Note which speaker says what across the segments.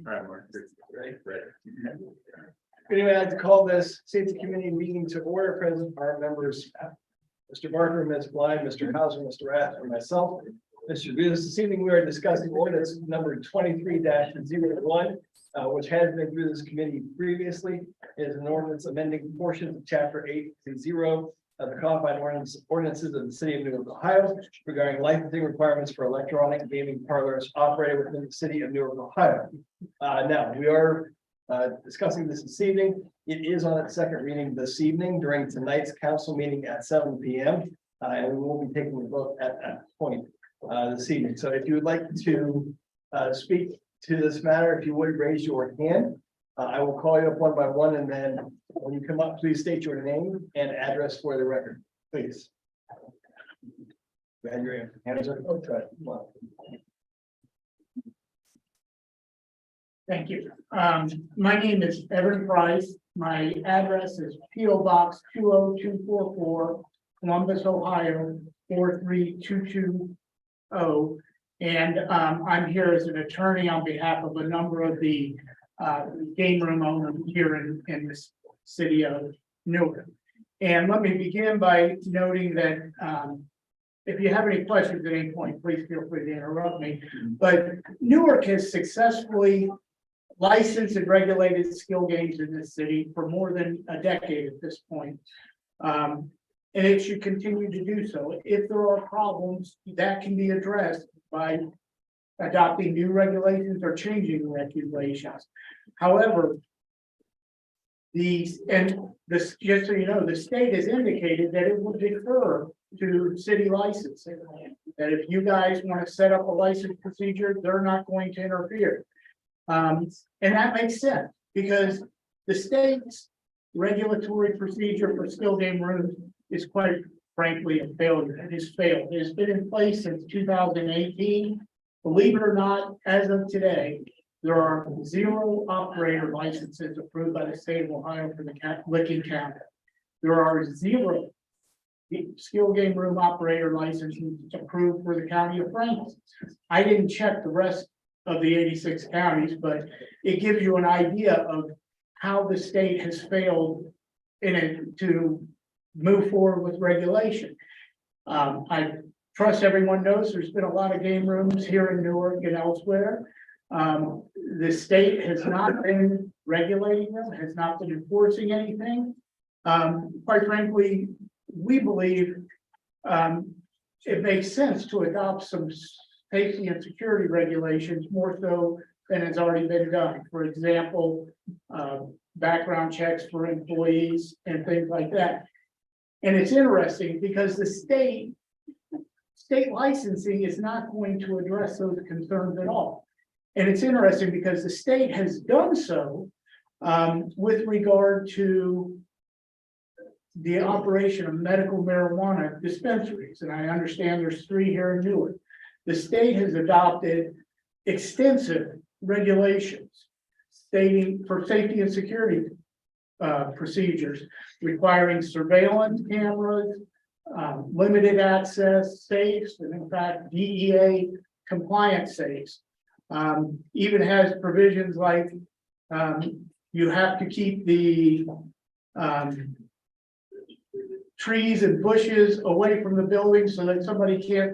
Speaker 1: right, Mark. Right.
Speaker 2: Anyway, I'd like to call this safety committee meeting to order. Present are members, Mr. Barker, Ms. Blind, Mr. Hauser, Mr. Rath, and myself. Mr. Buse, this evening we are discussing ordinance number 23-01, which has been through this committee previously. It is an ordinance amending portions of chapter 8.0 of the codified ordinances of the city of Newark, Ohio, regarding licensing requirements for electronic gaming parlors operated within the city of Newark, Ohio. Now we are discussing this evening. It is on its second reading this evening during tonight's council meeting at 7 p.m. And we will be taking a vote at that point this evening. So if you would like to speak to this matter, if you would raise your hand, I will call you up one by one, and then when you come up, please state your name and address for the record, please. Go ahead, your hand is up. Oh, try it. Come on.
Speaker 3: Thank you. My name is Evan Price. My address is P.O. Box 20244, Columbus, Ohio 43220. And I'm here as an attorney on behalf of a number of the game room owners here in the city of Newark. And let me begin by noting that if you have any questions at any point, please feel free to interrupt me. But Newark has successfully licensed and regulated skill games in this city for more than a decade at this point. And it should continue to do so. If there are problems, that can be addressed by adopting new regulations or changing regulations. However, just so you know, the state has indicated that it will defer to city licensing. That if you guys want to set up a license procedure, they're not going to interfere. And that makes sense because the state's regulatory procedure for skill game rooms is quite frankly a failure. It has failed. It has been in place since 2018. Believe it or not, as of today, there are 0 operator licenses approved by the state of Ohio for the Licking County. There are 0 skill game room operator licenses approved for the county of Franklin. I didn't check the rest of the 86 counties, but it gives you an idea of how the state has failed in it to move forward with regulation. I trust everyone knows there's been a lot of game rooms here in Newark and elsewhere. The state has not been regulating them, has not been enforcing anything. Quite frankly, we believe it makes sense to adopt some safety and security regulations more so than has already been done. For example, background checks for employees and things like that. And it's interesting because the state licensing is not going to address those concerns at all. And it's interesting because the state has done so with regard to the operation of medical marijuana dispensaries. And I understand there's 3 here in Newark. The state has adopted extensive regulations stating for safety and security procedures requiring surveillance cameras, limited access safes, and in fact, DEA compliant safes. Even has provisions like you have to keep the trees and bushes away from the building so that somebody can't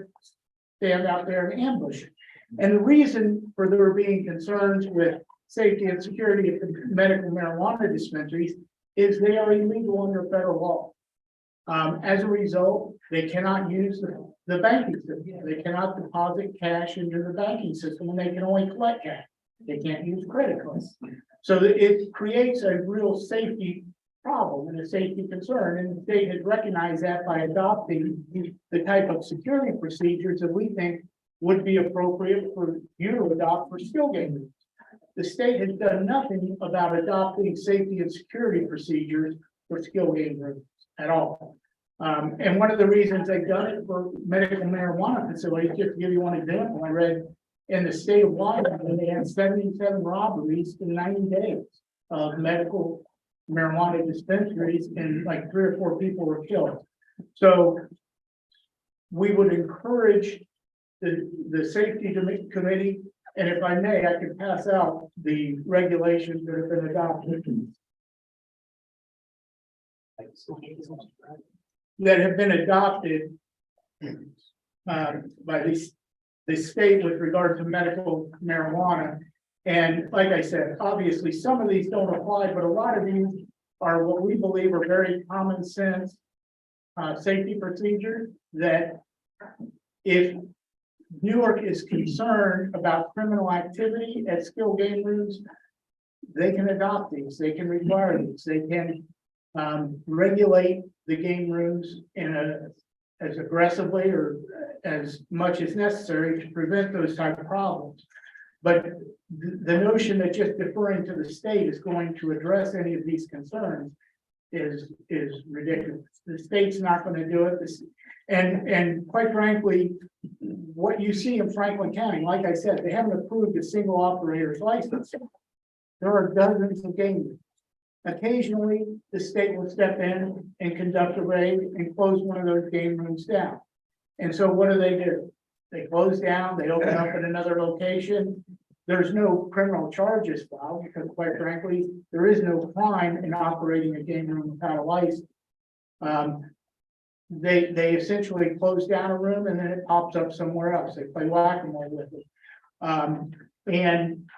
Speaker 3: stand out there and ambush it. And the reason for there being concerns with safety and security of the medical marijuana dispensaries is they are illegal under federal law. As a result, they cannot use the banking system. They cannot deposit cash into the banking system, and they can only collect cash. They can't use credit cards. So it creates a real safety problem and a safety concern, and the state has recognized that by adopting the type of security procedures that we think would be appropriate for you to adopt for skill game rooms. The state has done nothing about adopting safety and security procedures for skill game rooms at all. And one of the reasons they've done it for medical marijuana facilities, just to give you one example, I read in the state of Washington, they had 77 robberies in 90 days of medical marijuana dispensaries, and like 3 or 4 people were killed. So we would encourage the safety committee And if I may, I can pass out the regulations that have been adopted. That have been adopted by the state with regard to medical marijuana. And like I said, obviously, some of these don't apply, but a lot of these are what we believe are very common sense safety procedures that if Newark is concerned about criminal activity at skill game rooms, they can adopt these, they can require these, they can regulate the game rooms as aggressively or as much as necessary to prevent those type of problems. But the notion that just deferring to the state is going to address any of these concerns is ridiculous. The state's not going to do it. And quite frankly, what you see in Franklin County, like I said, they haven't approved a single operator's license. There are dozens of game rooms. Occasionally, the state will step in and conduct a raid and close one of those game rooms down. And so what do? They close down, they open up at another location. There's no criminal charges filed because quite frankly, there is no crime in operating a game room without a license. They essentially close down a room and then it pops up somewhere else. They play whack-a-mole with it. And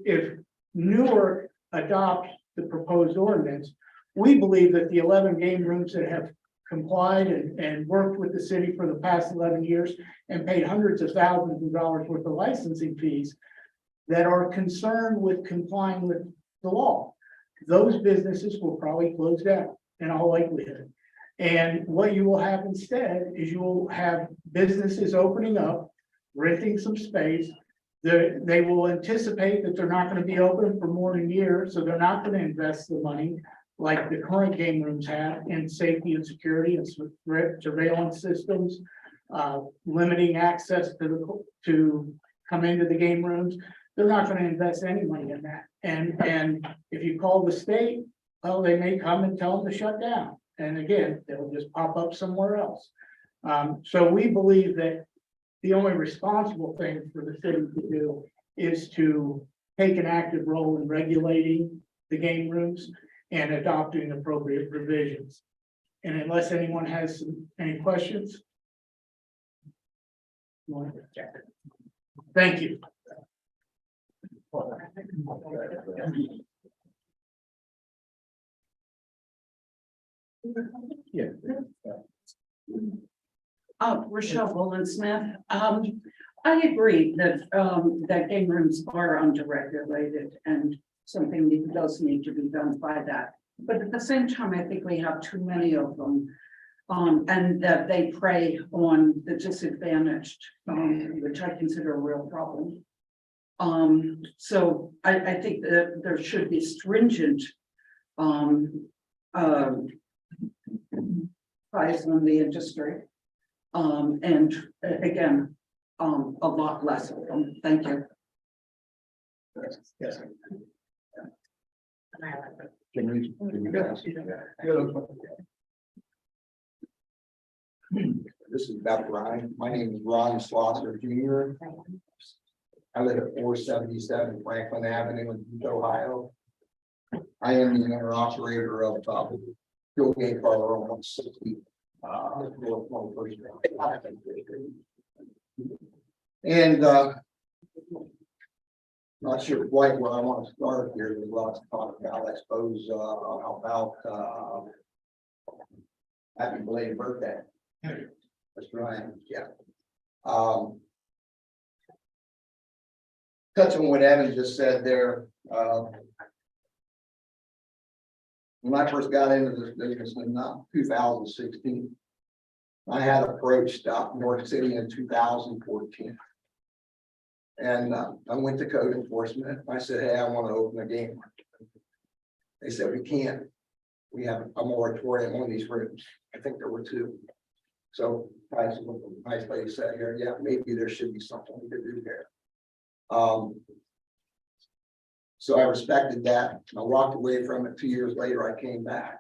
Speaker 3: if Newark adopts the proposed ordinance, we believe that the 11 game rooms that have complied and worked with the city for the past 11 years and paid hundreds of thousands of dollars worth of licensing fees that are concerned with complying with the law, those businesses will probably close down in all likelihood. And what you will have instead is you will have businesses opening up, renting some space. They will anticipate that they're not going to be open for more than a year, so they're not going to invest the money like the current game rooms have in safety and security and surveillance systems, limiting access to come into the game rooms. They're not going to invest any money in that. And if you call the state, well, they may come and tell them to shut down. And again, they'll just pop up somewhere else. So we believe that the only responsible thing for the city to do is to take an active role in regulating the game rooms and adopting appropriate provisions. And unless anyone has any questions. Thank you.
Speaker 2: Yeah.
Speaker 4: Rochelle Bullen-Smith. I agree that that game rooms are underregulated and something that does need to be done by that. But at the same time, I think we have too many of them. And that they prey on the disadvantaged, which I consider a real problem. So I think that there should be stringent price on the industry. And again, a lot less of them. Thank you.
Speaker 2: Yes.
Speaker 5: This is Beth Ryan. My name is Ron Slosser Jr. I live at 477 Franklin Avenue in Butte, Ohio. I am the owner operator of field game parlor on 160. And not sure quite where I want to start here. There's lots to talk about. I suppose about happy belated birthday. That's Ryan. Yeah. Touch on what Evan just said there. When I first got into this business in 2016, I had approached North City in 2014. And I went to code enforcement. I said, hey, I want to open a game room. They said, we can't. We have a moratorium on these rooms. I think there were 2. So nice lady said here, yeah, maybe there should be something we could do here. So I respected that. I walked away from it. 2 years later, I came back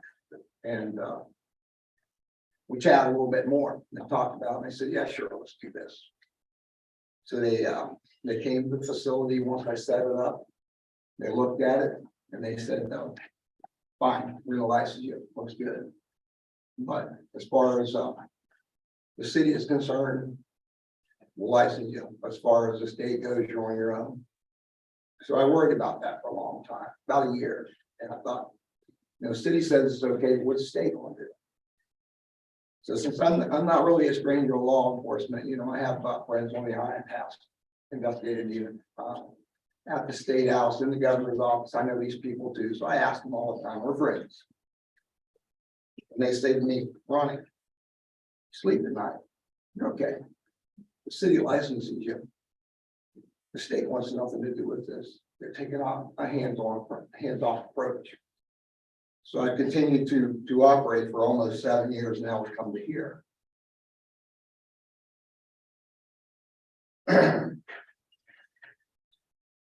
Speaker 5: and we chatted a little bit more and talked about it. And I said, yeah, sure, let's do this. So they came to the facility once I set it up. They looked at it and they said, no, fine, we'll license you, looks good. But as far as, the city is concerned, we'll license you. As far as the state goes, you're on your own. So I worried about that for a long time, about a year, and I thought, city says it's okay, what's the state gonna do? So since I'm not really a stranger to law enforcement, I have friends on the Iron House, investigated even, at the state house, in the governor's office, I know these people too, so I ask them all the time, we're friends. And they say to me, Ronnie, sleep at night, you're okay. The city licenses you. The state wants nothing to do with this. They're taking off a hands-off approach. So I continued to operate for almost 7 years now. We've come to here.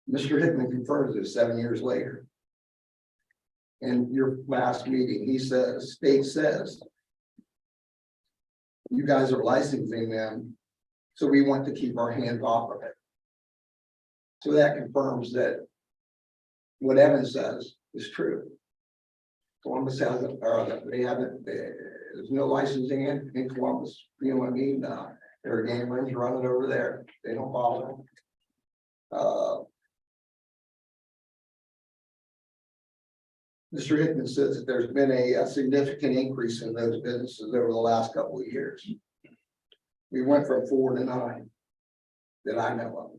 Speaker 5: Mr. Hickman confirms this 7 years later. In your last meeting, he says, state says, you guys are licensing them, so we want to keep our hands off of it. So that confirms that what Evan says is true. Columbus hasn't, or they haven't, there's no licensing in Columbus, you know what I mean? There are game rooms running over there, they don't follow. Mr. Hickman says that there's been a significant increase in those businesses over the last couple of years. We went from 4 to 9 that I know of.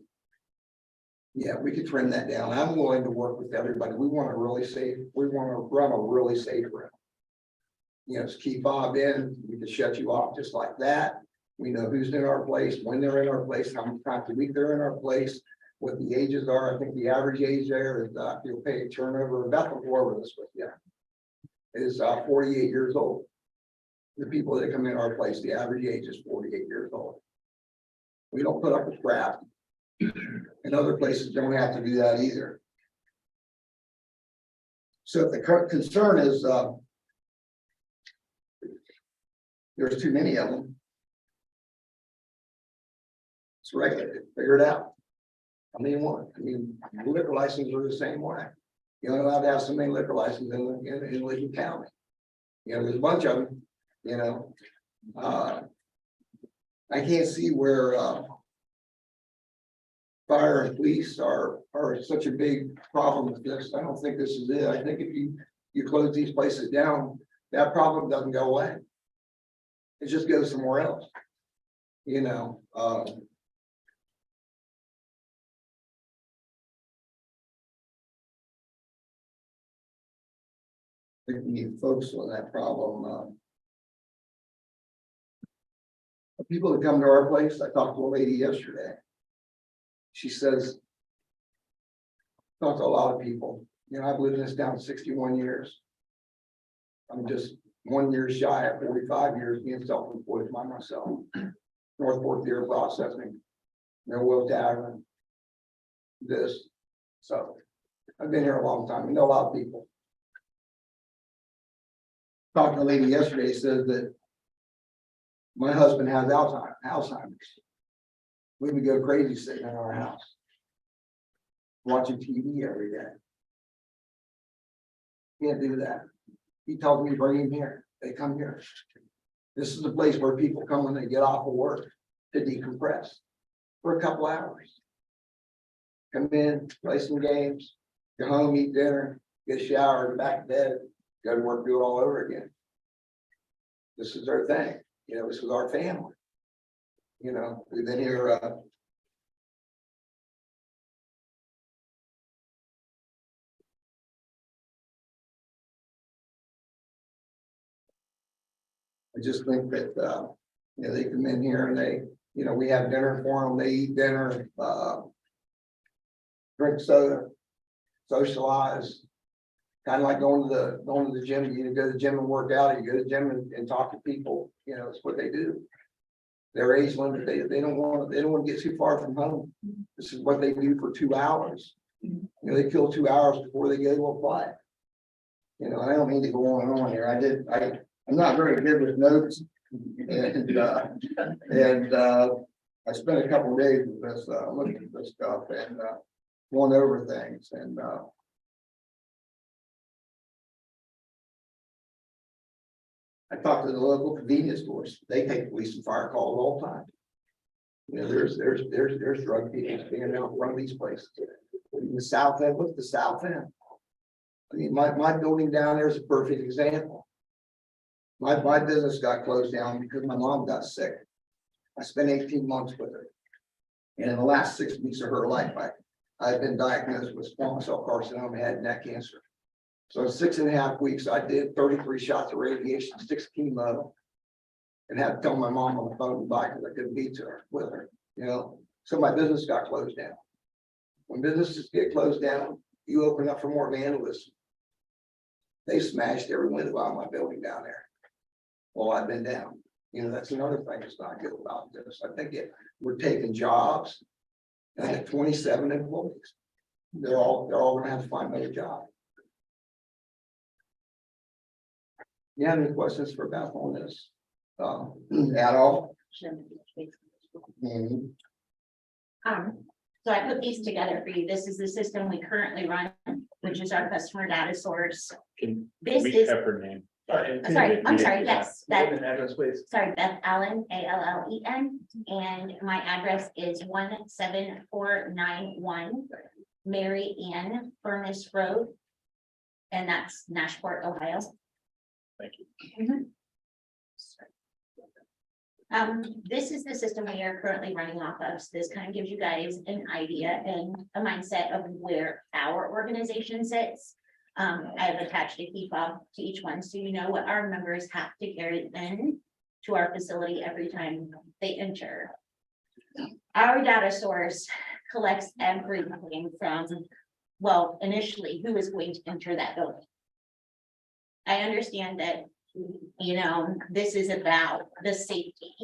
Speaker 5: Yeah, we could trim that down. I'm willing to work with everybody. We want to run a really safe route. Just keep Bob in, we can shut you off just like that. We know who's in our place, when they're in our place, how many times a week they're in our place, what the ages are. I think the average age there is, you'll pay a turnover, about the war with us with you, is 48 years old. The people that come in our place, the average age is 48 years old. We don't put up with crap. And other places don't have to do that either. So if the concern is there's too many of them, it's regulated, figure it out. How many want? Liquor licenses are the same way. You're not allowed to have so many liquor licenses in Lincoln County. There's a bunch of them, I can't see where fire and police are such a big problem with this. I don't think this is it. I think if you close these places down, that problem doesn't go away. It just goes somewhere else. I think we need to focus on that problem. The people that come to our place, I talked to a lady yesterday. She says, talked to a lot of people. I've lived in this town 61 years. I'm just 1 year shy of 45 years being self-employed by myself. Northport Beer Processing, Millville Tavern, this. So I've been here a long time. I know a lot of people. Talked to a lady yesterday, says that my husband has Alzheimer's. We would go crazy sitting in our house, watching TV every day. Can't do that. He told me, bring him here. They come here. This is the place where people come when they get off of work to decompress for a couple hours. Come in, play some games, go home, eat dinner, get a shower, go back to bed, go to work, do it all over again. This is their thing. This is our family. We've been here. I just think that they come in here and they, we have dinner for them. They eat dinner, drink soda, socialize. Kind of like going to the gym. You go to the gym and work out, or you go to the gym and talk to people. It's what they do. Their age limit, they don't want to get too far from home. This is what they do for 2 hours. They kill 2 hours before they go to a play. I don't mean to go on and on here. I'm not very good with notes, and I spent a couple of days with this, looking at this stuff and, going over things and, I talked to the local convenience stores. They take police and fire calls all the time. You know, there's drug dealers being out in front of these places. In the south end, look at the south end. I mean, my building down there is a perfect example. My business got closed down because my mom got sick. I spent 18 months with her. And in the last 6 weeks of her life, I've been diagnosed with small cell carcinoma, head and neck cancer. So in 6.5 weeks, I did 33 shots of radiation, 6 chemo. And had to tell my mom on the phone goodbye because I couldn't be to her with her, you know. So my business got closed down. When businesses get closed down, you open up for more vandalism. They smashed every window out of my building down there. Well, I've been down. You know, that's another thing that's not good about this. I think we're taking jobs. And I have 27 employees. They're all gonna have to find another job. You have any questions for Beth on this? At all? Mhm.
Speaker 6: So I put these together for you. This is the system we currently run, which is our customer data source.
Speaker 1: Can
Speaker 6: This
Speaker 1: we
Speaker 6: is,
Speaker 1: have her name?
Speaker 6: sorry, I'm sorry, yes,
Speaker 2: Name
Speaker 6: Beth,
Speaker 2: and address, please.
Speaker 6: sorry, Beth Allen, Allen, and my address is 17491 Mary Ann Furnace Road. And that's Nashport, Ohio.
Speaker 1: Thank you.
Speaker 6: This is the system we are currently running off of. So this kind of gives you guys an idea and a mindset of where our organization sits. I've attached a key fob to each one, so you know what our members have to carry in to our facility every time they enter. Our data source collects everything from, well, initially, who is going to enter that building. I understand that, you know, this is about the safety.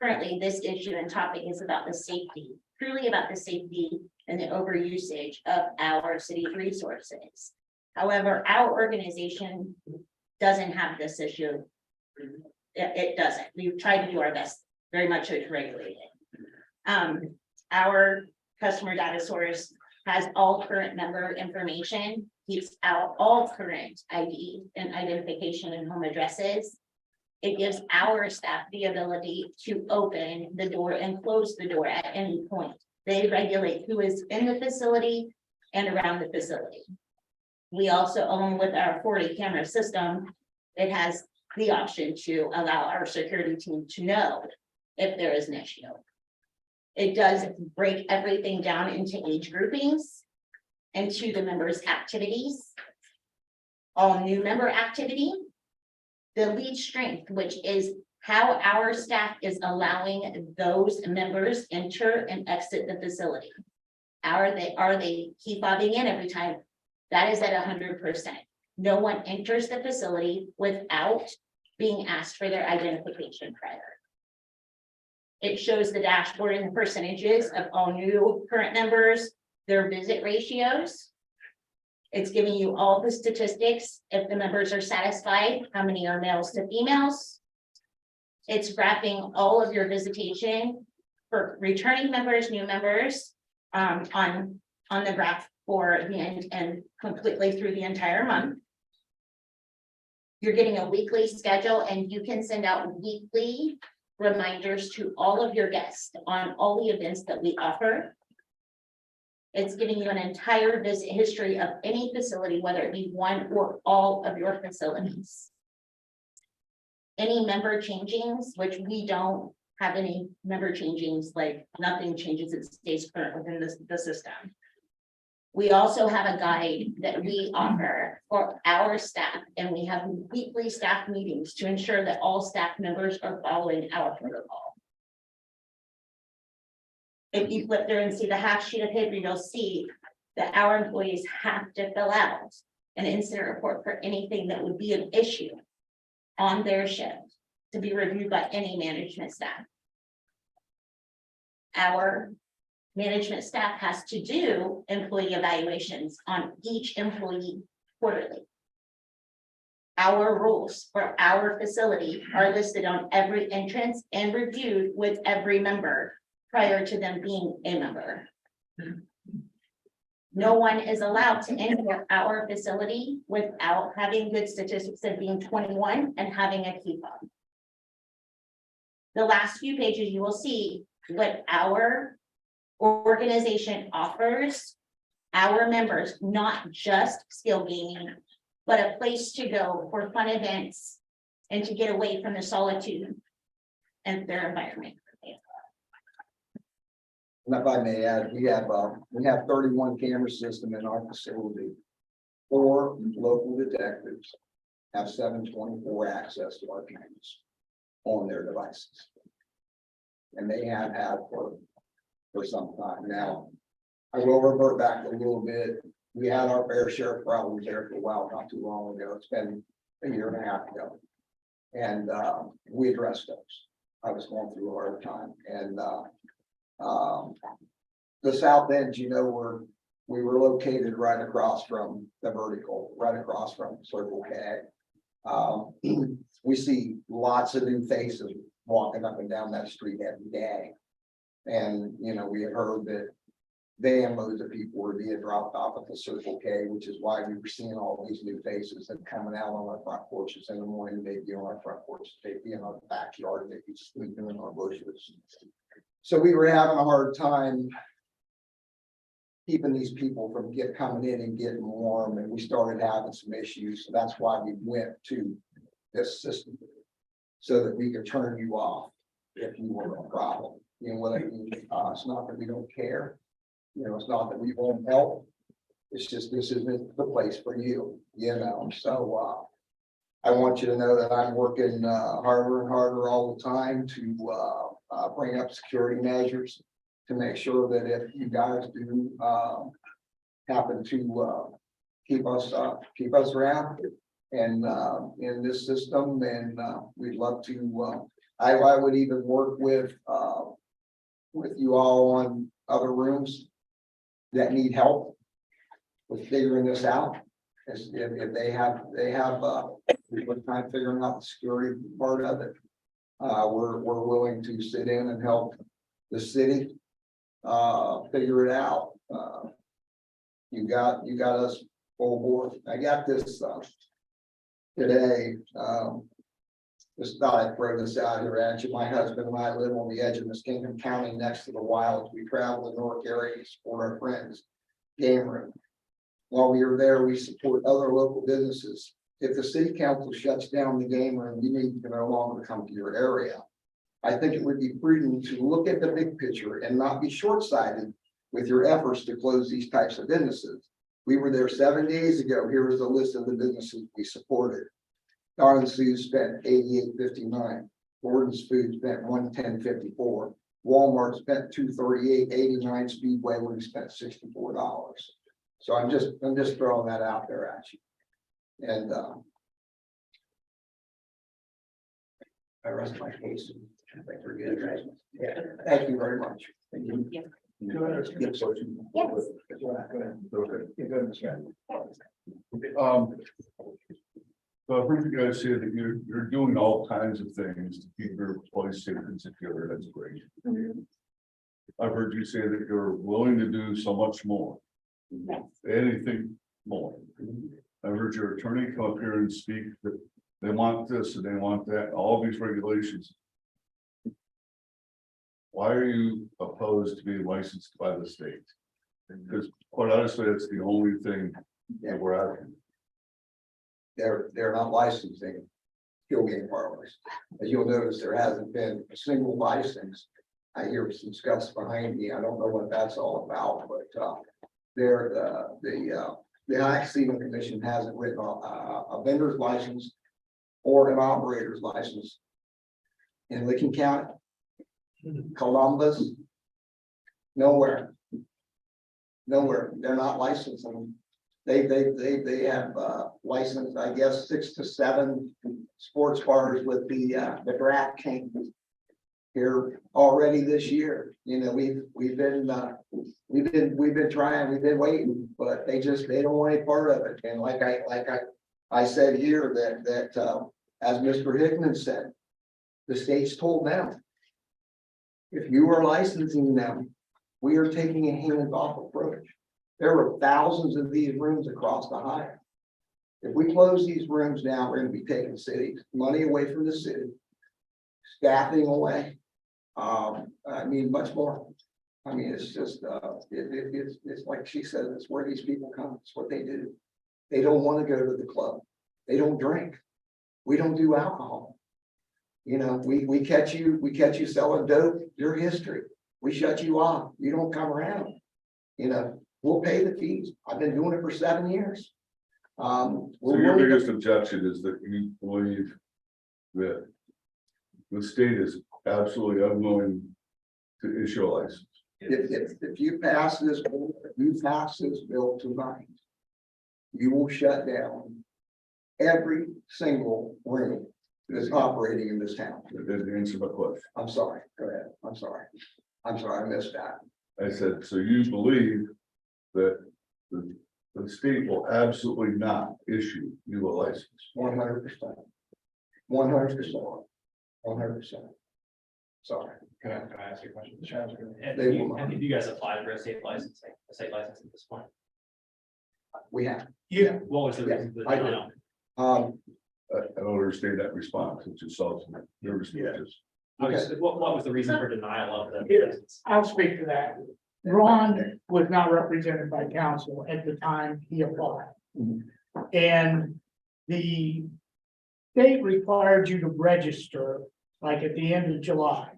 Speaker 6: Currently, this issue and topic is about the safety, truly about the safety and the overusage of our city's resources. However, our organization doesn't have this issue. It doesn't. We've tried to do our best, very much so to regulate it. Our customer data source has all current member information, keeps out all current ID and identification and home addresses. It gives our staff the ability to open the door and close the door at any point. They regulate who is in the facility and around the facility. We also, along with our 40 camera system, it has the option to allow our security team to know if there is an issue. It does break everything down into age groupings and to the members' activities. All new member activity. The lead strength, which is how our staff is allowing those members enter and exit the facility. Are they key fobbing in every time? That is at 100%. No one enters the facility without being asked for their identification prior. It shows the dashboard and the percentages of all new current members, their visit ratios. It's giving you all the statistics. If the members are satisfied, how many are males to females? It's graphing all of your visitation for returning members, new members, on the graph for the end and completely through the entire month. You're getting a weekly schedule and you can send out weekly reminders to all of your guests on all the events that we offer. It's giving you an entire visit history of any facility, whether it be one or all of your facilities. Any member changings, which we don't have any member changings, like nothing changes, it stays current within the system. We also have a guide that we offer for our staff, and we have weekly staff meetings to ensure that all staff members are following our protocol. If you flip there and see the half sheet of paper, you'll see that our employees have to fill out an incident report for anything that would be an issue on their shift to be reviewed by any management staff. Our management staff has to do employee evaluations on each employee quarterly. Our rules for our facility are listed on every entrance and reviewed with every member prior to them being a member. No one is allowed to enter our facility without having good statistics of being 21 and having a key fob. The last few pages, you will see what our organization offers our members, not just skill gaming, but a place to go for fun events and to get away from the solitude and their environment.
Speaker 5: And if I may add, we have 31 camera system in our facility. 4 local detectives have 724 access to our cameras on their devices. And they have had for some time now. I will revert back a little bit. We had our fair share of problems there for a while, not too long ago. It's been a year and a half ago. And we addressed those. I was going through a hard time. And the south end, you know, we were located right across from the vertical, right across from Circle K. We see lots of new faces walking up and down that street every day. And, you know, we heard that van loads of people were being dropped off at the Circle K, which is why we were seeing all these new faces and coming out on our front porches in the morning. They'd be on our front porch, they'd be in our backyard, they'd be sleeping in our bushes. So we were having a hard time keeping these people from coming in and getting warm, and we started having some issues. So that's why we went to this system, so that we could turn you off if you were a problem. You know what I mean? It's not that we don't care. You know, it's not that we won't help. It's just, this isn't the place for you, you know, so, I want you to know that I'm working, harder and harder all the time to, bring up security measures to make sure that if you guys do, happen to, keep us around and, in this system, then, we'd love to, I would even work with you all on other rooms that need help with figuring this out. If they have time figuring out the security part of it, we're willing to sit in and help the city figure it out. You got us full board. I got this today. Just thought I'd throw this out here at you. My husband and I live on the edge of Muskingum County next to the wilds. We travel the Newark area to support our friends' game room. While we are there, we support other local businesses. If the city council shuts down the game room, you need to no longer come to your area. I think it would be prudent to look at the big picture and not be short-sighted with your efforts to close these types of businesses. We were there 7 days ago. Here is a list of the businesses we supported. Darren's Food spent $88.59. Gordon's Food spent $110.54. Walmart spent $238.89. Speedway would have spent $64. So I'm just throwing that out there at you. And I rest my case. I think we're good, right? Yeah. Thank you very much. Thank you.
Speaker 6: Yeah.
Speaker 2: Go ahead.
Speaker 6: Yes.
Speaker 2: Go ahead.
Speaker 1: Okay.
Speaker 2: You go ahead, Mr. Adams.
Speaker 1: So I've heard you guys say that you're doing all kinds of things to keep your place safe and secure. That's great. I've heard you say that you're willing to do so much more.
Speaker 6: Yes.
Speaker 1: Anything more. I've heard your attorney come up here and speak that they want this and they want that, all these regulations. Why are you opposed to being licensed by the state? Because quite honestly, that's the only thing that we're asking.
Speaker 5: They're not licensing skill game parlors. As you'll notice, there hasn't been a single license. I hear some discuss behind me. I don't know what that's all about, but the High Casino Commission hasn't written a vendor's license or an operator's license in Licking County, Columbus, nowhere. They're not licensing. They have licensed, I guess, 6 to 7 sports bars with the draft king here already this year. You know, we've been trying, we've been waiting, but they don't want any part of it. And like I said here that, as Mr. Hickman said, the state's told them, if you are licensing them, we are taking a hands-off approach. There are thousands of these rooms across the highway. If we close these rooms down, we're gonna be taking money away from the city, staffing away. I mean, much more. I mean, it's just, it's like she said, it's where these people come, it's what they do. They don't want to go to the club. They don't drink. We don't do alcohol. You know, we catch you selling dope, your history. We shut you off. You don't come around. You know, we'll pay the fees. I've been doing it for 7 years.
Speaker 1: So your biggest objection is that you believe that the state is absolutely unwilling to issue a license.
Speaker 5: If you pass this bill tonight, you will shut down every single room that is operating in this town.
Speaker 1: That didn't answer my question.
Speaker 5: I'm sorry, go ahead, I'm sorry, I missed that.
Speaker 1: I said, so you believe that the state will absolutely not issue you a license?
Speaker 5: 100%. 100%. 100%. Sorry.
Speaker 7: Can I ask you a question?
Speaker 5: They will not.
Speaker 7: Have you guys applied for a state license at this point?
Speaker 5: We have.
Speaker 3: Yeah.
Speaker 7: What was the
Speaker 5: Yeah,
Speaker 7: reason for the
Speaker 5: I did.
Speaker 7: denial?
Speaker 1: I don't understand that response, which is also nervous.
Speaker 7: What was the reason for denial of the
Speaker 3: Yeah.
Speaker 7: license?
Speaker 3: I'll speak to that. Ron was not represented by council at the time he applied.
Speaker 5: Mhm.
Speaker 3: And the state required you to register like at the end of July.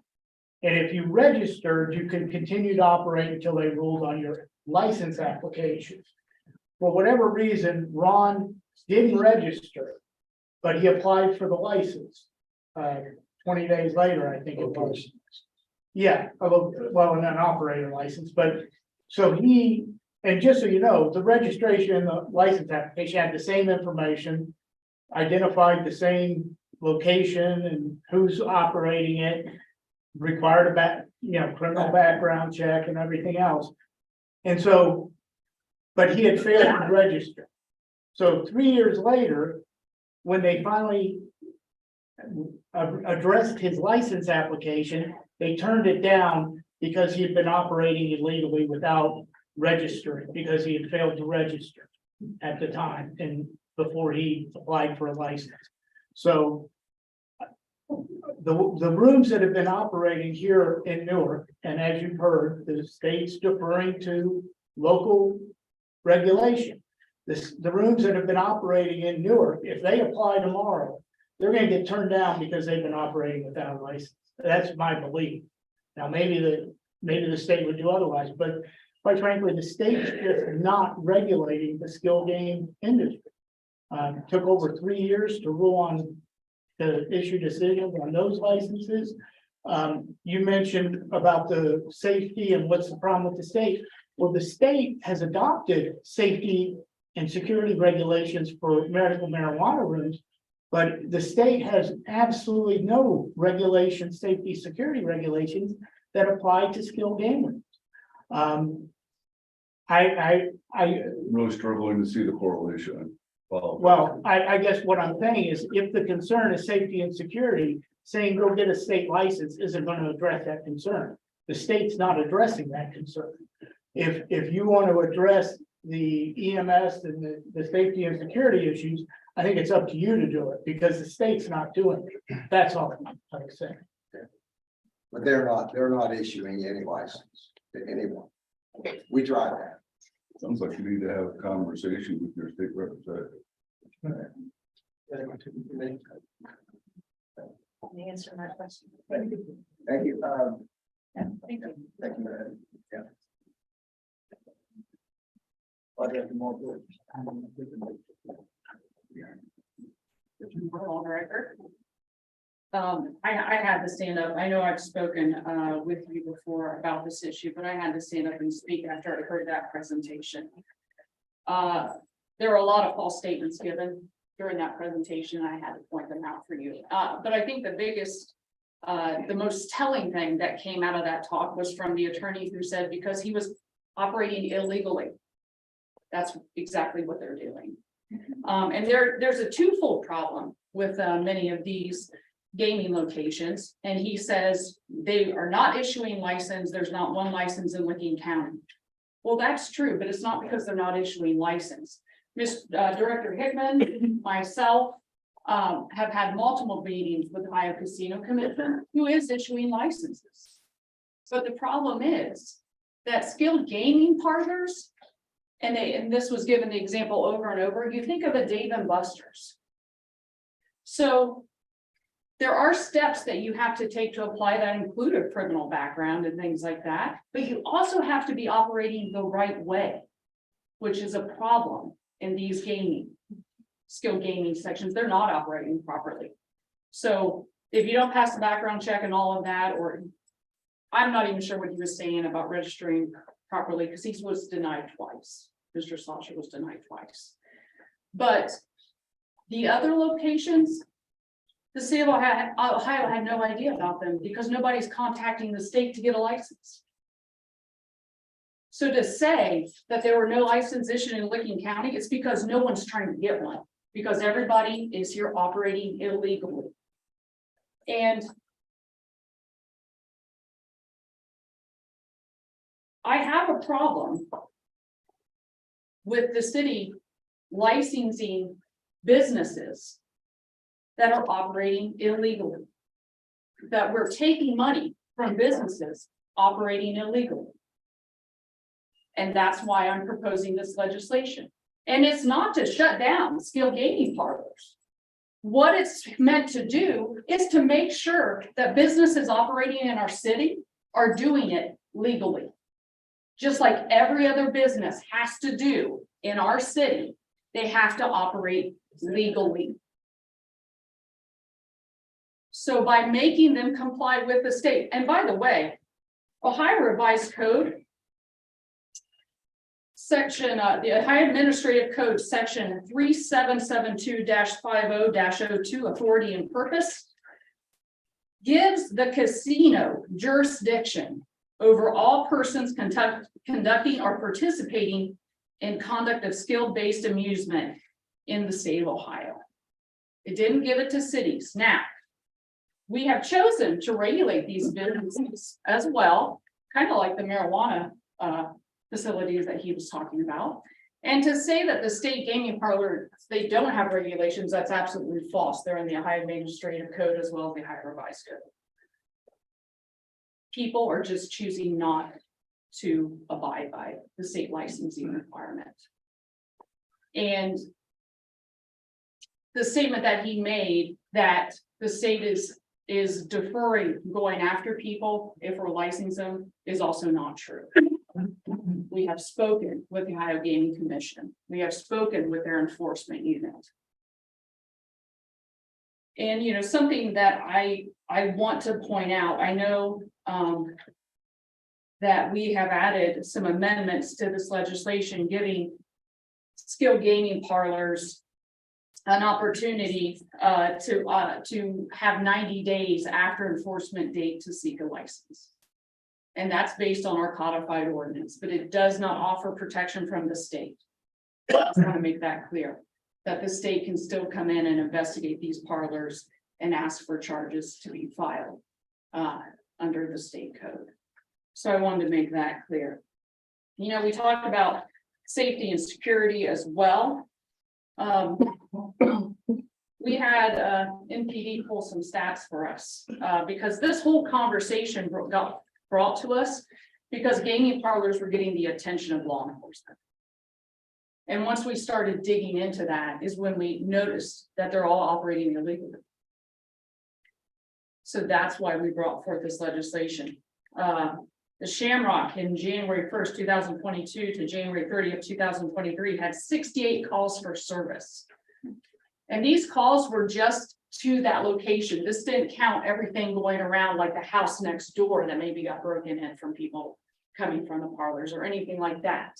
Speaker 3: And if you registered, you could continue to operate until they ruled on your license application. For whatever reason, Ron didn't register, but he applied for the license. 20 days later, I think it was. Yeah, well, an operator license, but so and just so you know, the registration and the license application had the same information. Identified the same location and who's operating it, required criminal background check and everything else. And so, but he had failed to register. So 3 years later, when they finally addressed his license application, they turned it down because he had been operating illegally without registering, because he had failed to register at the time and before he applied for a license. So the rooms that have been operating here in Newark, and as you've heard, the state's deferring to local regulation. The rooms that have been operating in Newark, if they apply tomorrow, they're gonna get turned down because they've been operating without a license. That's my belief. Now, maybe the state would do otherwise, but quite frankly, the state's just not regulating the skill game industry. Took over 3 years to rule on, to issue decisions on those licenses. You mentioned about the safety and what's the problem with the state. Well, the state has adopted safety and security regulations for medical marijuana rooms, but the state has absolutely no regulation, safety, security regulations that apply to skill game rooms.
Speaker 1: I'm really struggling to see the correlation.
Speaker 3: Well, I guess what I'm saying is if the concern is safety and security, saying go get a state license isn't going to address that concern. The state's not addressing that concern. If you want to address the EMS and the safety and security issues, I think it's up to you to do it because the state's not doing it. That's all I'm saying.
Speaker 5: But they're not issuing any license to anyone. We tried that.
Speaker 1: Sounds like you need to have a conversation with your state representative.
Speaker 6: Answer my question.
Speaker 5: Thank you.
Speaker 6: Thank you.
Speaker 5: Thank you, Madam. Yeah.
Speaker 4: On record. I had to stand up. I know I've spoken with you before about this issue, but I had to stand up and speak after I heard that presentation. There are a lot of false statements given during that presentation. I had to point them out for you. But I think the biggest, the most telling thing that came out of that talk was from the attorney who said because he was operating illegally. That's exactly what they're doing. And there's a twofold problem with many of these gaming locations. And he says they are not issuing license. There's not one license in Licking County. Well, that's true, but it's not because they're not issuing license. Director Hickman, myself, have had multiple meetings with Ohio Casino Commission, who is issuing licenses. But the problem is that skilled gaming partners, and this was given the example over and over, you think of a Dave and Buster's. So there are steps that you have to take to apply that include a criminal background and things like that, but you also have to be operating the right way, which is a problem in these skilled gaming sections. They're not operating properly. So if you don't pass the background check and all of that, or I'm not even sure what he was saying about registering properly, because he was denied twice. Mr. Sasha was denied twice. But the other locations, the state of Ohio had no idea about them because nobody's contacting the state to get a license. So to say that there were no license issued in Licking County, it's because no one's trying to get one, because everybody is here operating illegally. And I have a problem with the city licensing businesses that are operating illegally. That we're taking money from businesses operating illegally. And that's why I'm proposing this legislation. And it's not to shut down skilled gaming parlors. What it's meant to do is to make sure that businesses operating in our city are doing it legally. Just like every other business has to do in our city, they have to operate legally. So by making them comply with the state, and by the way, Ohio Revised Code, section, the Ohio Administrative Code, section 3772-50-02, authority and purpose, gives the casino jurisdiction over all persons conducting or participating in conduct of skill-based amusement in the state of Ohio. It didn't give it to cities. Now, we have chosen to regulate these businesses as well, kind of like the marijuana facilities that he was talking about. And to say that the state gaming parlor, they don't have regulations, that's absolutely false. They're in the Ohio Administrative Code as well as the Ohio Revised Code. People are just choosing not to abide by the state licensing requirement. And the statement that he made that the state is deferring going after people if we're licensing them is also not true. We have spoken with the Ohio Gaming Commission. We have spoken with their enforcement unit. And you know, something that I want to point out, I know that we have added some amendments to this legislation, giving skilled gaming parlors an opportunity to have 90 days after enforcement date to seek a license. And that's based on our codified ordinance, but it does not offer protection from the state. I just want to make that clear, that the state can still come in and investigate these parlors and ask for charges to be filed under the state code. So I wanted to make that clear. You know, we talked about safety and security as well. We had NPD pull some stats for us because this whole conversation got brought to us because gaming parlors were getting the attention of law enforcement. And once we started digging into that is when we noticed that they're all operating illegally. So that's why we brought forth this legislation. The Shamrock in January 1st, 2022 to January 30th, 2023 had 68 calls for service. And these calls were just to that location. This didn't count everything going around like the house next door that maybe got broken in from people coming from the parlors or anything like that.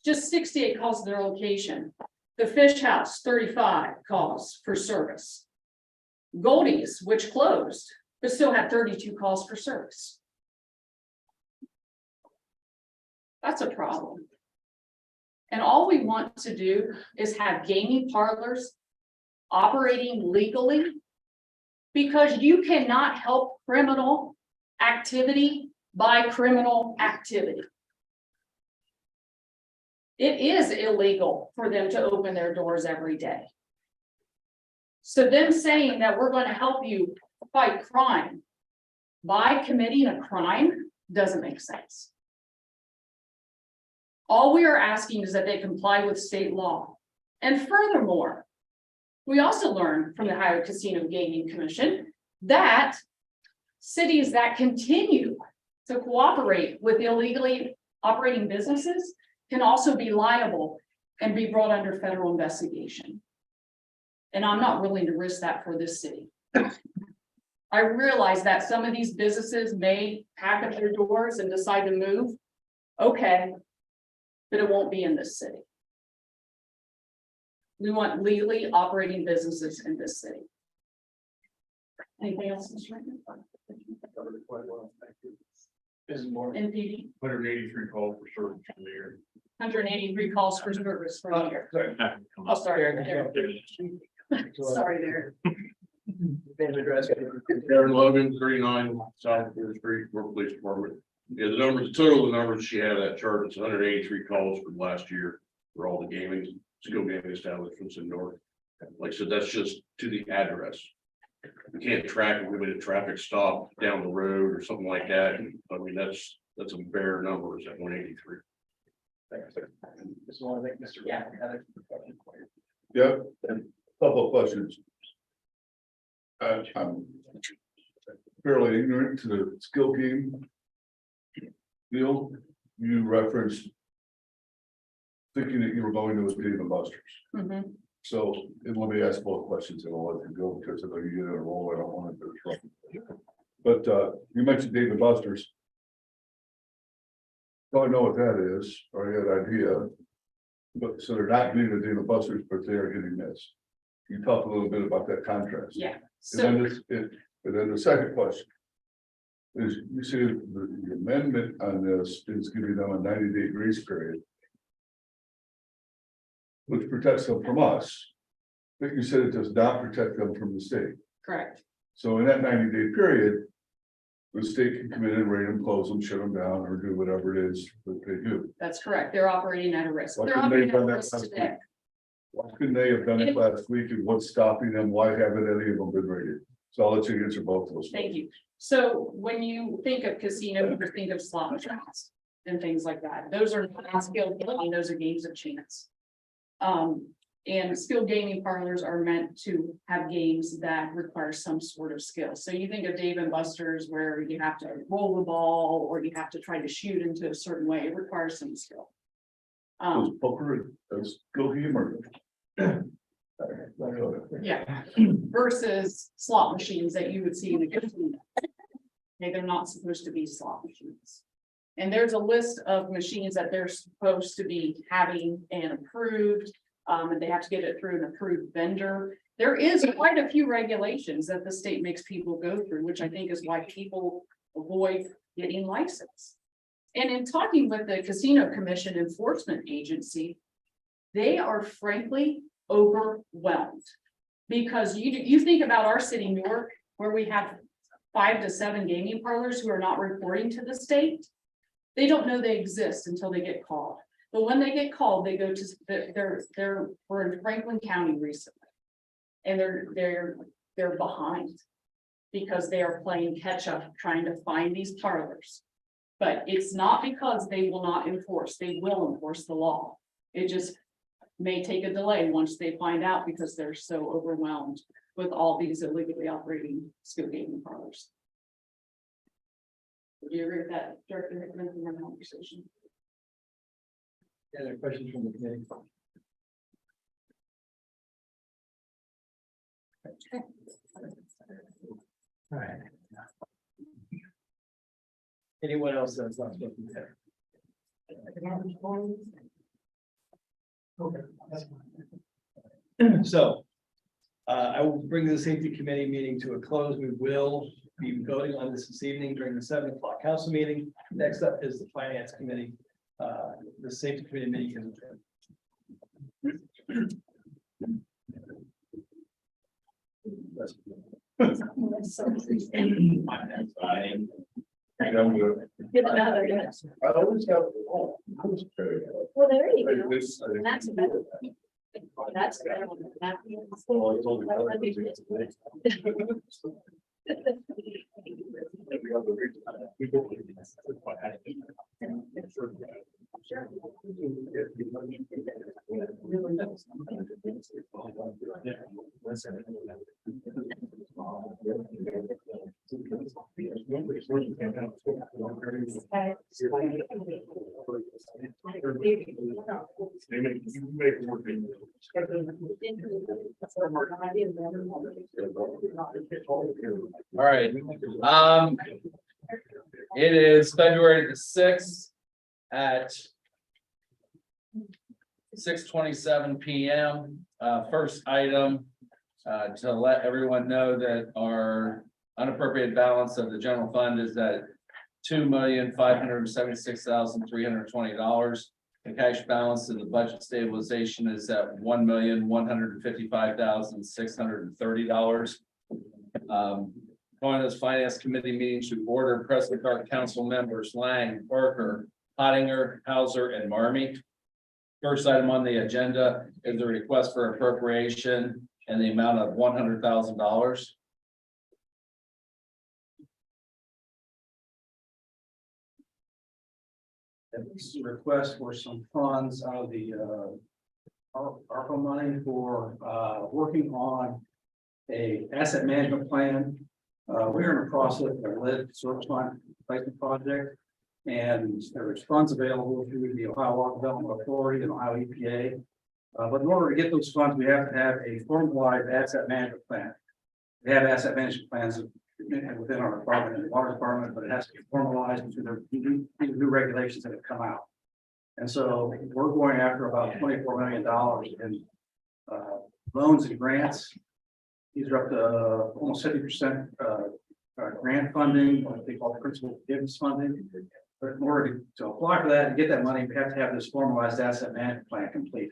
Speaker 4: Just 68 calls to their location. The Fish House, 35 calls for service. Goldie's, which closed, but still had 32 calls for service. That's a problem. And all we want to do is have gaming parlors operating legally. Because you cannot help criminal activity by criminal activity. It is illegal for them to open their doors every day. So them saying that we're going to help you fight crime by committing a crime doesn't make sense. All we are asking is that they comply with state law. And furthermore, we also learned from the Ohio Casino Gaming Commission that cities that continue to cooperate with illegally operating businesses can also be liable and be brought under federal investigation. And I'm not willing to risk that for this city. I realize that some of these businesses may pack up their doors and decide to move. Okay, but it won't be in this city. We want legally operating businesses in this city. Anything else, Mr. Rankin?
Speaker 2: Is more.
Speaker 4: NPD,
Speaker 1: 183 calls for service in the year.
Speaker 4: 183 calls for service for a year. Oh, sorry. Sorry there.
Speaker 2: Name, address.
Speaker 8: Aaron Logan, 39 South Fourth Street, Newark Police Department. Yeah, the numbers, total, the numbers she had that chart, it's 183 calls from last year for all the gaming, skill gaming establishments in Newark. Like I said, that's just to the address. We can't track if we made a traffic stop down the road or something like that. I mean, that's a bare number, is at 183.
Speaker 2: Just want to thank Mr.
Speaker 4: Yeah.
Speaker 1: Yeah, and a couple of questions. I'm fairly ignorant to the skill game deal. You referenced thinking that you were going to a Dave and Buster's.
Speaker 4: Mhm.
Speaker 1: So, and let me ask both questions and I'll let you go because if I get in a roll, I don't want to interrupt. But you mentioned Dave and Buster's. Don't know what that is, or you had an idea. But so they're not getting the Dave and Buster's, but they are getting this. You talked a little bit about that contrast.
Speaker 4: Yeah,
Speaker 1: And then
Speaker 4: so,
Speaker 1: and then the second question. Is you see the amendment on this is giving them a 90-day grace period. Which protects them from us. But you said it does not protect them from the state.
Speaker 4: correct.
Speaker 1: So in that 90-day period. The state can come in and raid them, close them, shut them down, or do whatever it is that they do.
Speaker 4: That's correct. They're operating at a risk.
Speaker 1: Why
Speaker 4: They're
Speaker 1: couldn't they
Speaker 4: operating
Speaker 1: have
Speaker 4: at
Speaker 1: done
Speaker 4: a
Speaker 1: that
Speaker 4: risk
Speaker 1: last
Speaker 4: today.
Speaker 1: week? Why couldn't they have done it last week and what's stopping them? Why haven't any of them been raided? So I'll let you answer both of those.
Speaker 4: Thank you. So when you think of casino, you think of slot machines and things like that. Those are not skilled gaming, those are games of chance. And skilled gaming parlors are meant to have games that require some sort of skill. So you think of Dave and Buster's where you have to roll the ball or you have to try to shoot into a certain way. It requires some skill.
Speaker 1: Those poker, those go gamer.
Speaker 4: Yeah, versus slot machines that you would see in a casino. Okay, they're not supposed to be slot machines. And there's a list of machines that they're supposed to be having and approved. And they have to get it through an approved vendor. There is quite a few regulations that the state makes people go through, which I think is why people avoid getting licensed. And in talking with the Casino Commission Enforcement Agency, they are frankly overwhelmed. Because you think about our city, Newark, where we have 5 to 7 gaming parlors who are not reporting to the state. They don't know they exist until they get called. But when they get called, they go to we're in Franklin County recently. And they're behind. Because they are playing catch up, trying to find these parlors. But it's not because they will not enforce, they will enforce the law. It just may take a delay once they find out because they're so overwhelmed with all these illegally operating skill gaming parlors. Do you agree with that, Director Hickman, from our conversation?
Speaker 2: Any other questions from the committee? All right. Anyone else that's not spoken there? Okay. So, I will bring the safety committee meeting to a close. We will be voting on this evening during the 7 o'clock council meeting. Next up is the finance committee. The safety committee meeting is adjourned.
Speaker 6: Get another, yes.
Speaker 1: I always have.
Speaker 6: Well, there you go. That's better. That's better.
Speaker 9: All right, it is February the 6th at 6:27 p.m. First item, to let everyone know that our unappropriated balance of the general fund is at $2,576,320. The cash balance of the budget stabilization is at $1,155,630. Going to this finance committee meeting to order, President Clark, council members Lang, Barker, Pottinger, Hauser, and Marmee. First item on the agenda is a request for appropriation in the amount of $100,000.
Speaker 10: This is a request for some funds out of the ARPA money for working on a asset management plan. We're in the process of a lead service line replacement project. And there's funds available through the Ohio Water Development Authority and Ohio EPA. But in order to get those funds, we have to have a formalized asset management plan. We have asset management plans within our department, the water department, but it has to be formalized into the new regulations that have come out. And so we're going after about $24 million in loans and grants. These are up to almost 70% grant funding, what they call principal forgiveness funding. But in order to apply for that and get that money, we have to have this formalized asset management plan completed.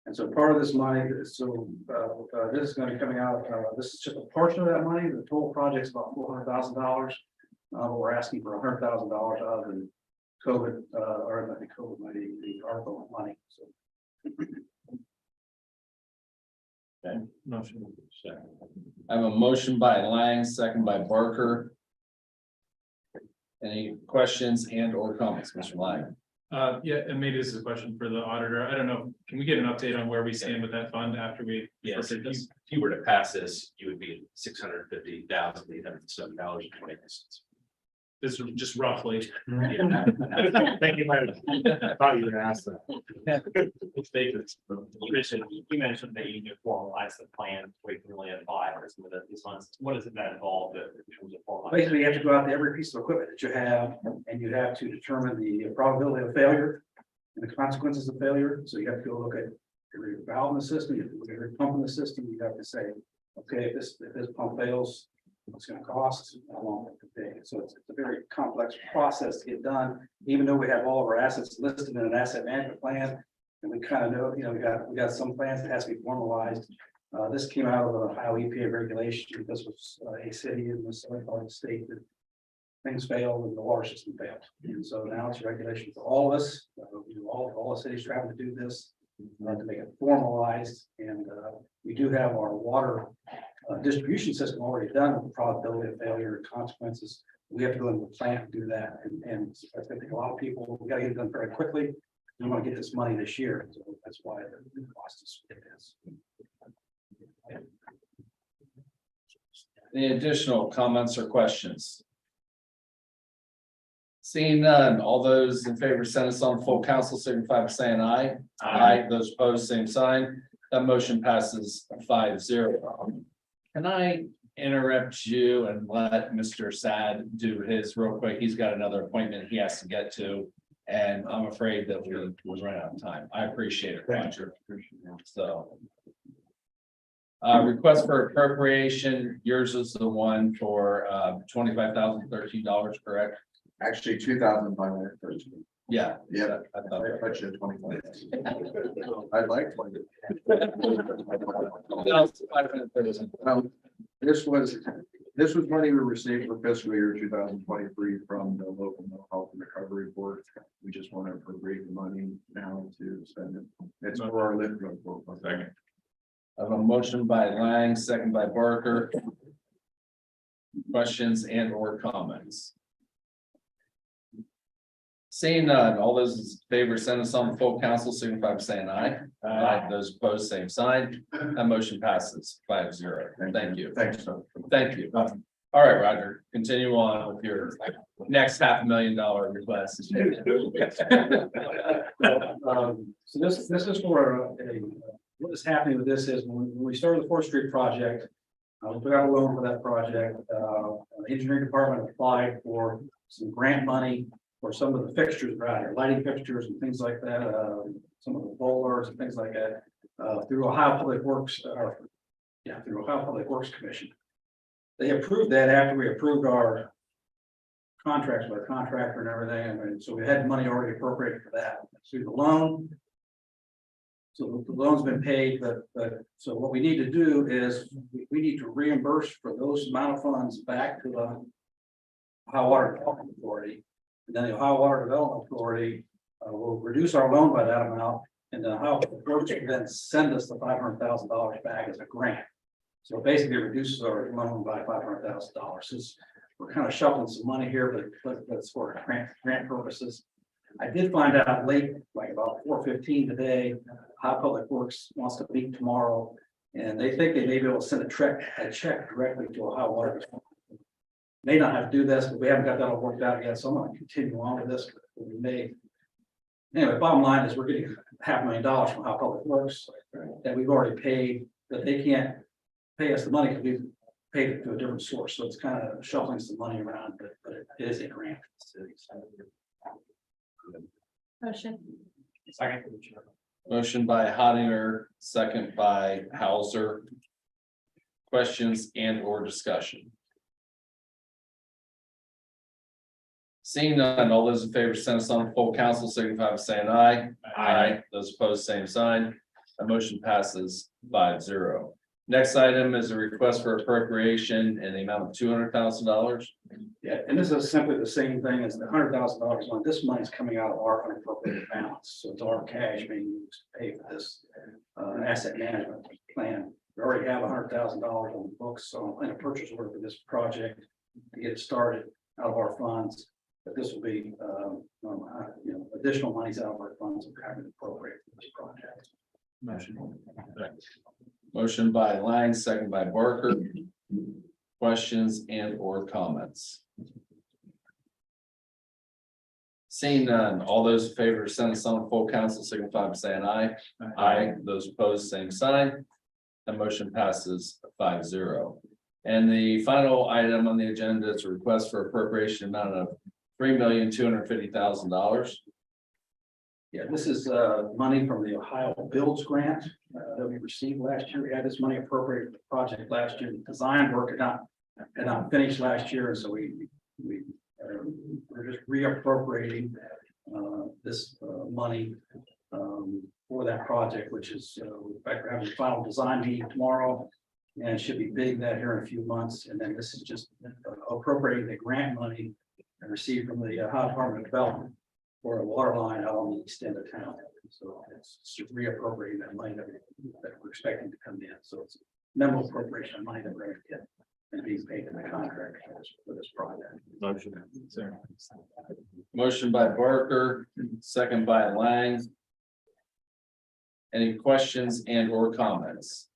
Speaker 10: And so part of this money, this is going to be coming out, this is just a portion of that money. The total project's about $400,000. But we're asking for $100,000 out of the COVID, or not the COVID money, the ARPA money. So.
Speaker 9: Okay. I have a motion by Lang, second by Barker. Any questions and or comments, Mr. Lang?
Speaker 11: Yeah, and maybe this is a question for the auditor. I don't know. Can we get an update on where we stand with that fund after we?
Speaker 12: Yes, if you were to pass this, you would be $650,807.20.
Speaker 11: This is just roughly.
Speaker 12: Thank you, man. I thought you were gonna ask that.
Speaker 7: You mentioned that you need to formalize the plan, we can really apply for some of these funds. What does that involve in terms of formalizing?
Speaker 10: Basically, you have to go out to every piece of equipment that you have, and you have to determine the probability of failure and the consequences of failure. So you have to go look at every valve in the system, you have to look at every pump in the system. You have to say, okay, if this pump fails, what's going to cost, how long it could take. So it's a very complex process to get done, even though we have all of our assets listed in an asset management plan. And we kind of know, we got some plans that has to be formalized. This came out of the Ohio EPA regulation. This was a city in the southern part of the state that things failed and the water system failed. And so now it's a regulation for all of us. All the cities trying to do this to make it formalized. And we do have our water distribution system already done with the probability of failure and consequences. We have to go into the plant and do that. And I think a lot of people, we got to get it done very quickly. We want to get this money this year. So that's why the cost is what it is.
Speaker 9: Any additional comments or questions? Seeing none, all those in favor, send us on full council, signify by saying aye. Aye. Those opposed, same sign. That motion passes 5-0. Can I interrupt you and let Mr. Sad do his real quick? He's got another appointment he has to get to, and I'm afraid that we're running out of time. I appreciate it, Roger. So. Request for appropriation, yours is the one for $25,013, correct?
Speaker 5: Actually, $2,513.
Speaker 9: Yeah.
Speaker 5: Yeah.
Speaker 9: I thought.
Speaker 5: I should 20. I'd like 20. This was money we received for fiscal year 2023 from the local mental health and recovery board. We just want to appropriate the money now to spend it. It's for our lit.
Speaker 9: Second. I have a motion by Lang, second by Barker. Questions and or comments? Seeing none, all those in favor, send us on full council, signify by saying aye. Aye. Those opposed, same sign. That motion passes 5-0. Thank you.
Speaker 5: Thanks, sir.
Speaker 9: Thank you. All right, Roger, continue on with your next $500,000 request.
Speaker 10: So this is for what is happening with this is when we started the 4th Street project. We got a loan for that project. The engineering department applied for some grant money for some of the fixtures around here, lighting fixtures and things like that. Some of the bowlers and things like that, through Ohio Public Works, through Ohio Public Works Commission. They approved that after we approved our contracts with our contractor and everything, and so we had money already appropriated for that. So the loan. So the loan's been paid, but so what we need to do is we need to reimburse for those amount of funds back to the Ohio Water Development Authority. And then the Ohio Water Development Authority will reduce our loan by that amount, and then Ohio Public Works will then send us the $500,000 back as a grant. So basically it reduces our loan by $500,000. We're kind of shuffling some money here, but it's for grant purposes. I did find out late, like about 4:15 today, Ohio Public Works wants to meet tomorrow, and they think they may be able to send a check directly to Ohio Water. May not have to do this, but we haven't got that all worked out yet, so I'm going to continue on with this. We may. Anyway, bottom line is we're getting $500,000 from Ohio Public Works that we've already paid, but they can't pay us the money because we've paid it to a different source. So it's kind of shuffling some money around, but it is a grant.
Speaker 6: Motion.
Speaker 7: Second.
Speaker 9: Motion by Hottinger, second by Hauser. Questions and or discussion? Seeing none, all those in favor, send us on full council, signify by saying aye. Aye. Those opposed, same sign. The motion passes 5-0. Next item is a request for appropriation in the amount of $200,000.
Speaker 10: Yeah, and this is simply the same thing as the $100,000 one. This money is coming out of our unappropriated balance, so it's our cash being used to pay for this asset management plan. We already have $100,000 on the books, so in a purchase order for this project to get it started out of our funds. But this will be, additional monies out of our funds we're having to appropriate for this project.
Speaker 9: Motion by Lang, second by Barker. Questions and or comments? Seeing none, all those in favor, send us on full council, signify by saying aye. Aye. Those opposed, same sign. The motion passes 5-0. And the final item on the agenda is a request for appropriation amount of $3,250,000.
Speaker 10: Yeah, this is money from the Ohio Builds Grant that we received last year. We had this money appropriated for the project last year. The design work had not finished last year, and so we're just reappropriating this money for that project, which is in fact, we're having a final design meeting tomorrow, and should be bidding that here in a few months. And then this is just appropriating the grant money received from the Ohio Department of Development for a water line out on the east end of town. So it's just reappropriating that money that we're expecting to come in. So it's minimal appropriation of money that we're going to get and being paid in the contract for this project.
Speaker 9: Motion by Barker, second by Lang. Any questions and or comments?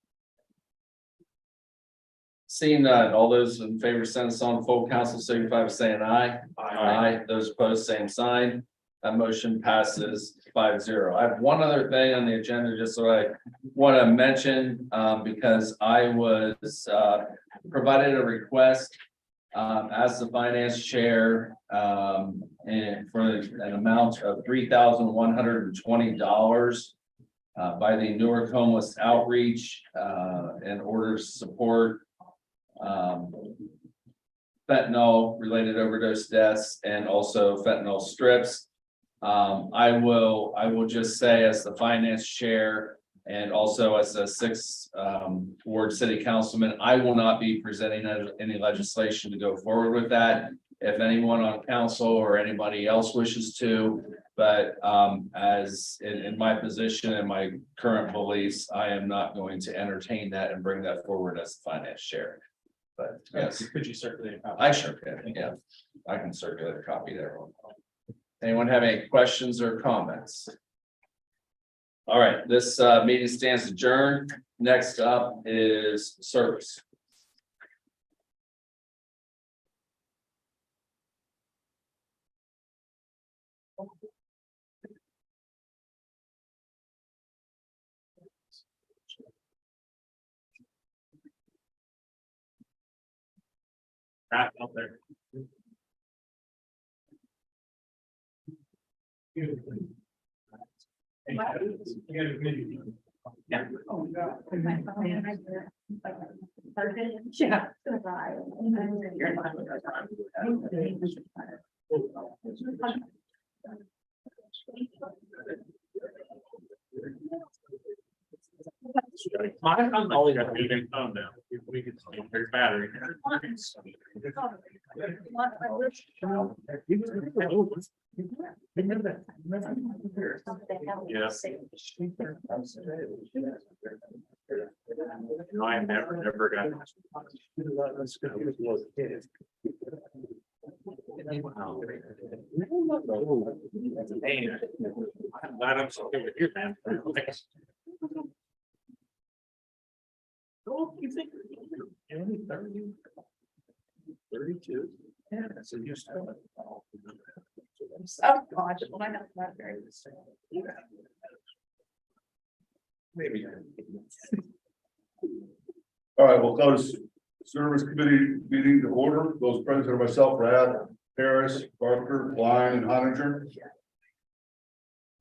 Speaker 9: Seeing none, all those in favor, send us on full council, signify by saying aye. Aye. Those opposed, same sign. That motion passes 5-0. I have one other thing on the agenda, just so I want to mention, because I was provided a request as the finance chair and for an amount of $3,120 by the Newark Homeless Outreach in order to support fentanyl related overdose deaths and also fentanyl strips. I will just say as the finance chair and also as a sixth ward city councilman, I will not be presenting any legislation to go forward with that. If anyone on council or anybody else wishes to, but as in my position and my current beliefs, I am not going to entertain that and bring that forward as the finance chair. But yes,
Speaker 11: Could you circulate a copy?
Speaker 9: I sure can, yeah, I can circulate a copy there. Anyone have any questions or comments? All right, this meeting stands adjourned. Next up is service.
Speaker 7: Wrap up there. Yeah. I'm only got a phone now. We could, there's battery. Yes. No, I never got. I'm glad I'm still here, man. Oh, you think? 32. Yeah, so you're still.
Speaker 4: Oh, gosh, well, I know that very.
Speaker 9: Maybe.
Speaker 1: All right, we'll close service committee meeting to order. Those present are myself, Brad, Harris, Barker, Blind, and Honinger.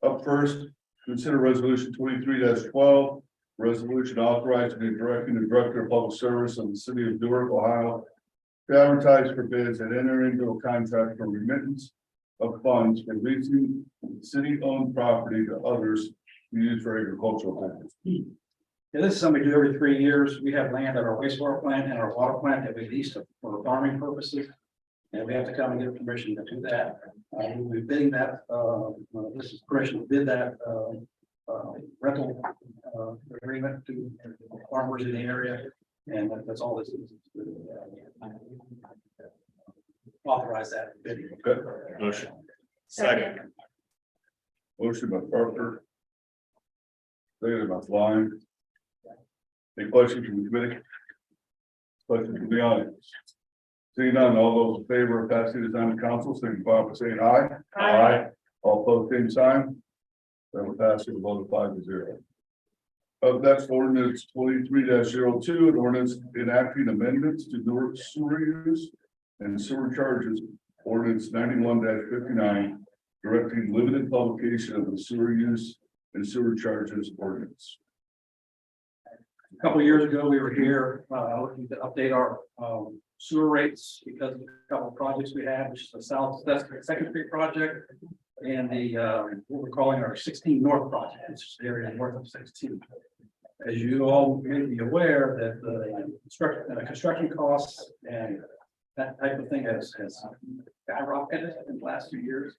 Speaker 1: Up first, consider resolution 23-12, resolution authorizing and directing the director of public service of the city of Newark, Ohio, to advertise for bids and enter into a contract for remittance of funds for leasing city-owned property to others to use for agricultural purposes.
Speaker 10: Yeah, this is something we do every 3 years. We have land at our wastewater plant and our water plant that we lease for farming purposes. And we have to come and get permission to do that. We're bidding that, this is permission to bid that, rental, agreement to farmers in the area. And that's all this is. Authorize that bidding.
Speaker 1: Okay.
Speaker 7: Motion.
Speaker 6: Second.
Speaker 1: Motion by Parker. Seconded by Blind. Any questions from the committee? Questions from the audience? Seeing none, all those in favor of passing this on to council, signify by saying aye.
Speaker 6: Aye.
Speaker 1: All opposed, same sign. That will pass with a vote of 5-0. Up next, ordinance 23-02, an ordinance enacting amendments to Newark sewer use and sewer charges. Ordinance 91-59, directing limited publication of the sewer use and sewer charges ordinance.
Speaker 10: A couple of years ago, we were here, looking to update our, sewer rates because of a couple of projects we had, which is the South Second Street project. And the, what we're calling our 16 North project, which is the area north of 16. As you all may be aware that the construction costs and that type of thing has skyrocketed in the last 2 years.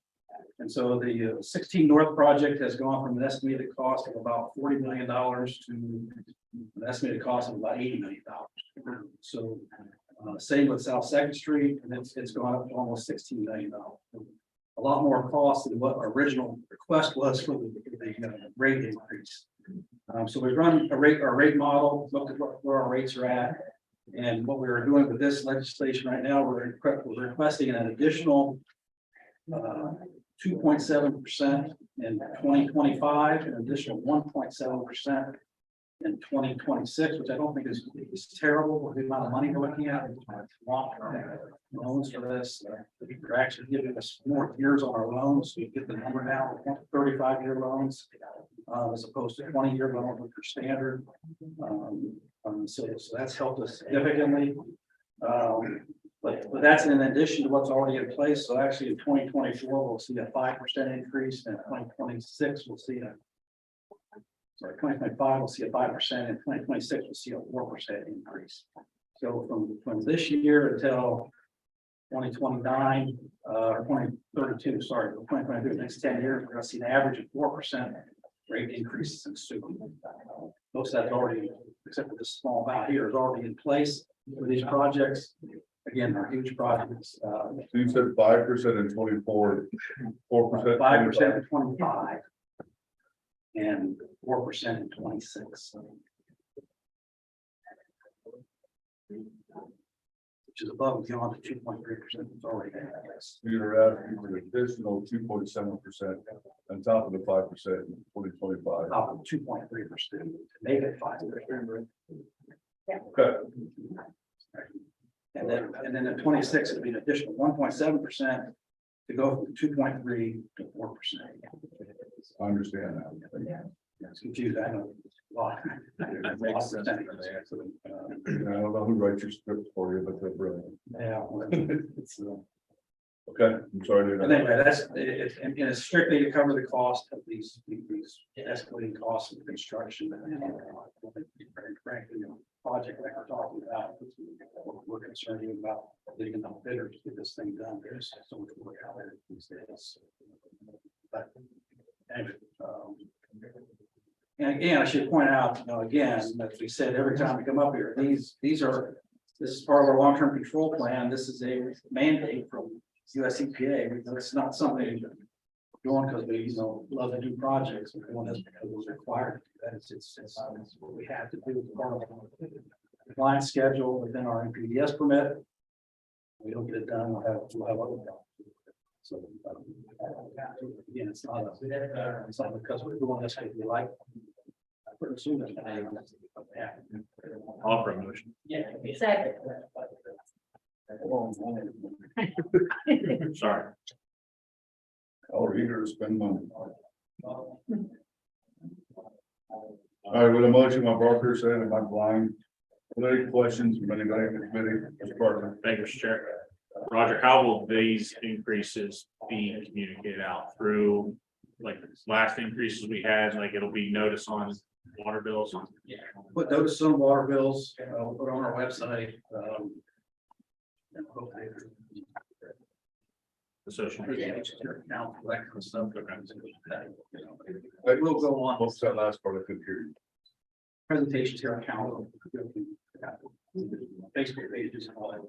Speaker 10: And so the 16 North project has gone from an estimated cost of about $40 million to an estimated cost of about $80 million. So same with South Second Street, and it's gone up to almost $16 million. A lot more cost than what our original request was for the rate increase. So we run our rate model, looked at where our rates are at. And what we are doing with this legislation right now, we're requesting an additional 2.7% in 2025, an additional 1.7% in 2026, which I don't think is terrible with the amount of money we're looking at. Long-term loans for this. They're actually giving us more years on our loans. So we get the number down to 35-year loans as opposed to 20-year loans, which are standard. So that's helped us significantly. But that's in addition to what's already in place. So actually in 2024, we'll see a 5% increase, and in 2026, we'll see a. Sorry, 2025, we'll see a 5%, and 2026, we'll see a 4% increase. So from this year until 2029, or 2032, sorry, 2023, the next 10 years, we're gonna see an average of 4% rate increases in sewer. Most of that's already, except for this small amount here, is already in place for these projects. Again, they're huge projects,
Speaker 1: So you said 5% in 24, 4%.
Speaker 10: 5% in 25. And 4% in 26. Which is above and beyond the 2.3% that's already there.
Speaker 1: You're asking for an additional 2.7% on top of the 5% in 2025.
Speaker 10: Top of 2.3% to make it 5%.
Speaker 1: Okay,
Speaker 10: And then in 26, it'll be an additional 1.7% to go from 2.3 to 4%.
Speaker 1: I understand that.
Speaker 10: It's confusing, I know. Lot.
Speaker 1: It makes sense. I don't know who writes your scripts for you, but they're brilliant.
Speaker 10: Yeah.
Speaker 1: It's, okay, I'm sorry to.
Speaker 10: And anyway, that's, and it's strictly to cover the cost of these escalating costs of construction. And frankly, project that we're talking about, we're concerned about getting enough bidders to get this thing done. There's so much work out there these days. But anyway, and again, I should point out, again, as we said, every time we come up here, this is part of our long-term control plan. This is a mandate from US EPA. It's not something we're doing because we, love to do projects. We're doing this because we're required to do that. It's what we have to do as part of the compliance schedule within our NPDS permit. We don't get it done, we'll have other problems. So, again, it's not because we're doing this because we like. I pretty assume that. Yeah.
Speaker 12: Offer a motion.
Speaker 10: Yeah.
Speaker 6: Second.
Speaker 12: Sorry.
Speaker 1: Or eager to spend money. All right, with a motion by Barker, second by Blind. Are there any questions from anybody in the committee? Mr. Barker?
Speaker 12: Thank you, Mr. Chair. Roger, how will these increases be communicated out through, like, the last increases we had, like it'll be notice on water bills?
Speaker 10: Put those on water bills, we'll put on our website. And hopefully.
Speaker 12: Associated.
Speaker 10: Now, that kind of stuff.
Speaker 1: Hey,
Speaker 10: We'll go on.
Speaker 1: What's that last part? I couldn't hear you.
Speaker 10: Presentations here on council. Facebook pages and all that.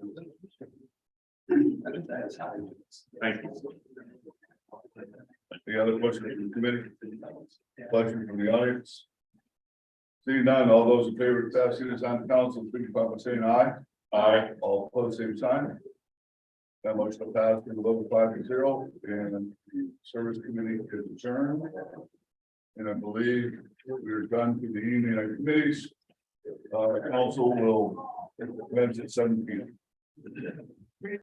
Speaker 10: That is how.
Speaker 12: Thank you.
Speaker 1: Any other questions from the committee? Questions from the audience? Seeing none, all those in favor of passing this on to council, signify by saying aye. Aye. All opposed, same sign. That motion will pass with a vote of 5-0, and the service committee is adjourned. And I believe we're done to the evening of committees. Council will commence at 7 p.m.